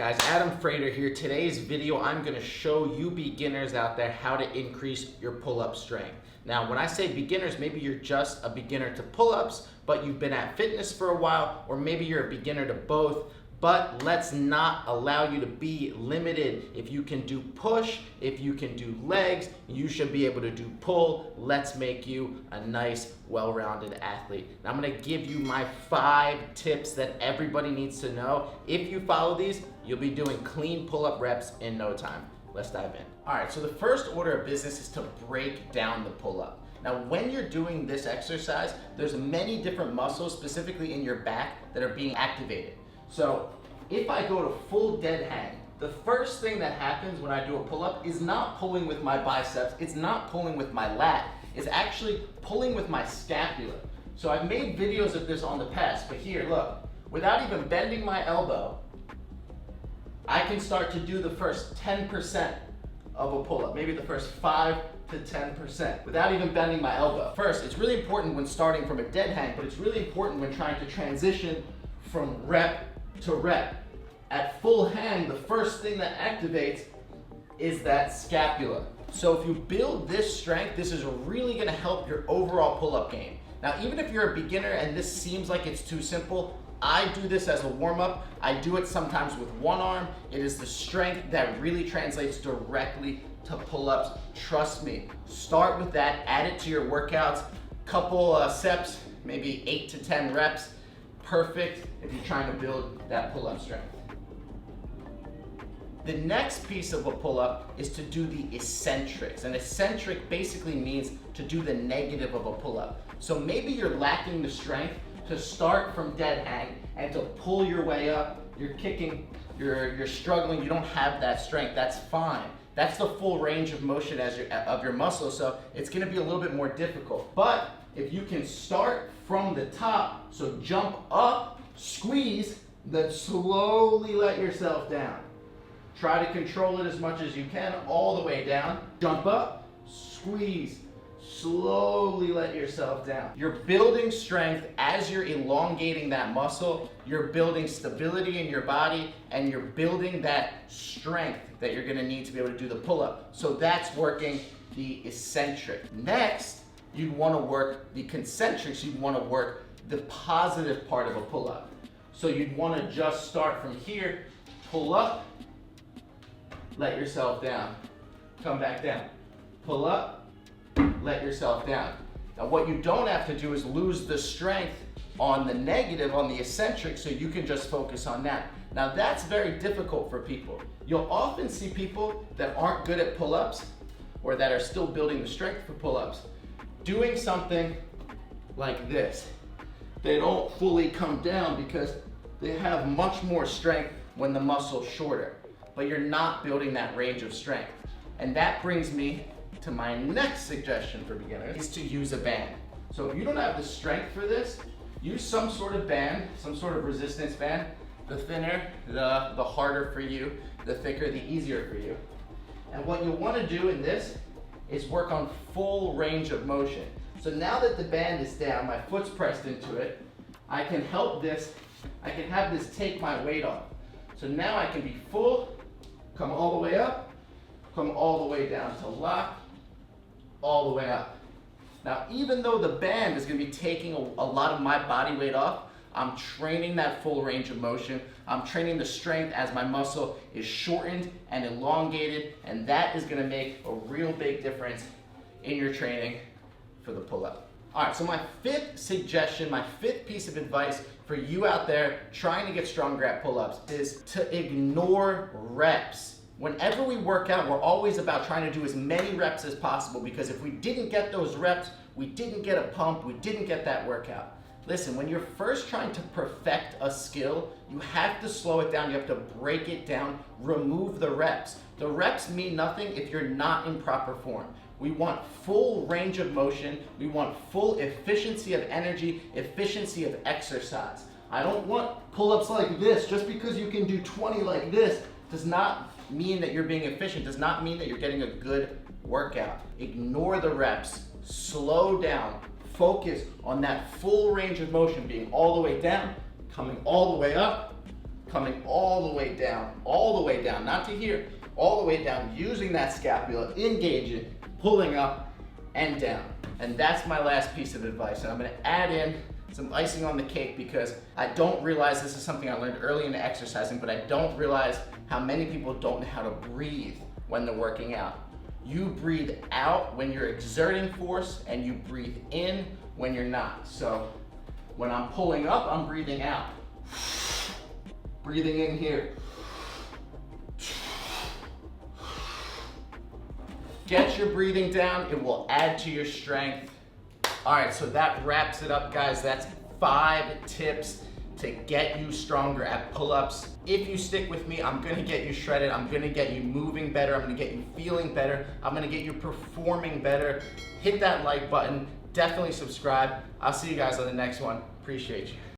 guys, Adam Frater here. Today's video, I'm going to show you beginners out there how to increase your pull-up strength. Now, when I say beginners, maybe you're just a beginner to pull-ups, but you've been at fitness for a while, or maybe you're a beginner to both. But let's not allow you to be limited. If you can do push, if you can do legs, you should be able to do pull. Let's make you a nice, well-rounded athlete. Now, I'm gonna give you my 5 tips that everybody needs to know. If you follow these, you'll be doing clean pull-up reps in no time. Let's dive in. All right, so the first order of business is to break down the pull-up. Now, when you're doing this exercise, there's many different muscles, specifically in your back, that are being activated. So if I go to full dead hang, the first thing that happens when I do a pull-up is not pulling with my biceps, it's not pulling with my lat, it's actually pulling with my scapula. So I've made videos of this on the past, but here, look, without even bending my elbow, I can start to do the first 10% of a pull-up, maybe the first 5 to 10%, without even bending my elbow. First, it's really important when starting from a dead hang, but it's really important when trying to transition from rep to rep. At full hang, the first thing that activates is that scapula. So if you build this strength, this is really gonna help your overall pull-up game. Now, even if you're a beginner and this seems like it's too simple, I do this as a warm-up. I do it sometimes with one arm. It is the strength that really translates directly to pull-ups. Trust me, start with that, add it to your workouts, couple steps, maybe 8 to 10 reps. Perfect if you're trying to build that pull-up strength. The next piece of a pull-up is to do the eccentrics. An eccentric basically means to do the negative of a pull-up. So maybe you're lacking the strength to start from dead hang and to pull your way up. You're kicking, you're struggling, you don't have that strength, that's fine. That's the full range of motion of your muscle, so it's gonna be a little bit more difficult. But if you can start from the top, so jump up, squeeze, then slowly let yourself down. Try to control it as much as you can, all the way down. Jump up, squeeze, slowly let yourself down. You're building strength as you're elongating that muscle. You're building stability in your body, and you're building that strength that you're gonna need to be able to do the pull-up. So that's working the eccentric. Next, you'd want to work the concentrics, you'd want to work the positive part of a pull-up. So you'd want to just start from here, pull up, let yourself down, come back down, pull up, let yourself down. Now what you don't have to do is lose the strength on the negative, on the eccentric, so you can just focus on that. Now that's very difficult for people. You'll often see people that aren't good at pull-ups or that are still building the strength for pull-ups doing something like this. They don't fully come down because they have much more strength when the muscle's shorter, but you're not building that range of strength. And that brings me to my next suggestion for beginners, is to use a band. So if you don't have the strength for this, use some sort of band, some sort of resistance band. The thinner, the harder for you, the thicker, the easier for you. And what you'll want to do in this is work on full range of motion. So now that the band is down, my foot's pressed into it, I can have this take my weight off. So now I can be full, come all the way up, come all the way down to lock, all the way up. Now, even though the band is gonna be taking a lot of my body weight off, I'm training that full range of motion. I'm training the strength as my muscle is shortened and elongated, and that is gonna make a real big difference in your training for the pull-up. All right, so my 5th suggestion, my 5th piece of advice for you out there trying to get stronger at pull-ups is to ignore reps. Whenever we work out, we're always about trying to do as many reps as possible, because if we didn't get those reps, we didn't get a pump, we didn't get that workout. Listen, when you're first trying to perfect a skill, you have to slow it down, you have to break it down, remove the reps. The reps mean nothing if you're not in proper form. We want full range of motion, we want full efficiency of energy, efficiency of exercise. I don't want pull-ups like this. Just because you can do 20 like this does not mean that you're being efficient, does not mean that you're getting a good workout. Ignore the reps, slow down, focus on that full range of motion, being all the way down, coming all the way up, coming all the way down, not to here, all the way down, using that scapula, engaging, pulling up and down. And that's my last piece of advice. And I'm gonna add in some icing on the cake because I don't realize, this is something I learned early in exercising, but I don't realize how many people don't know how to breathe when they're working out. You breathe out when you're exerting force and you breathe in when you're not. So when I'm pulling up, I'm breathing out. Breathing in here. Get your breathing down, it will add to your strength. All right, so that wraps it up, guys. That's 5 tips to get you stronger at pull-ups. If you stick with me, I'm gonna get you shredded, I'm gonna get you moving better, I'm gonna get you feeling better, I'm gonna get you performing better. Hit that like button, definitely subscribe. I'll see you guys on the next one. Appreciate you.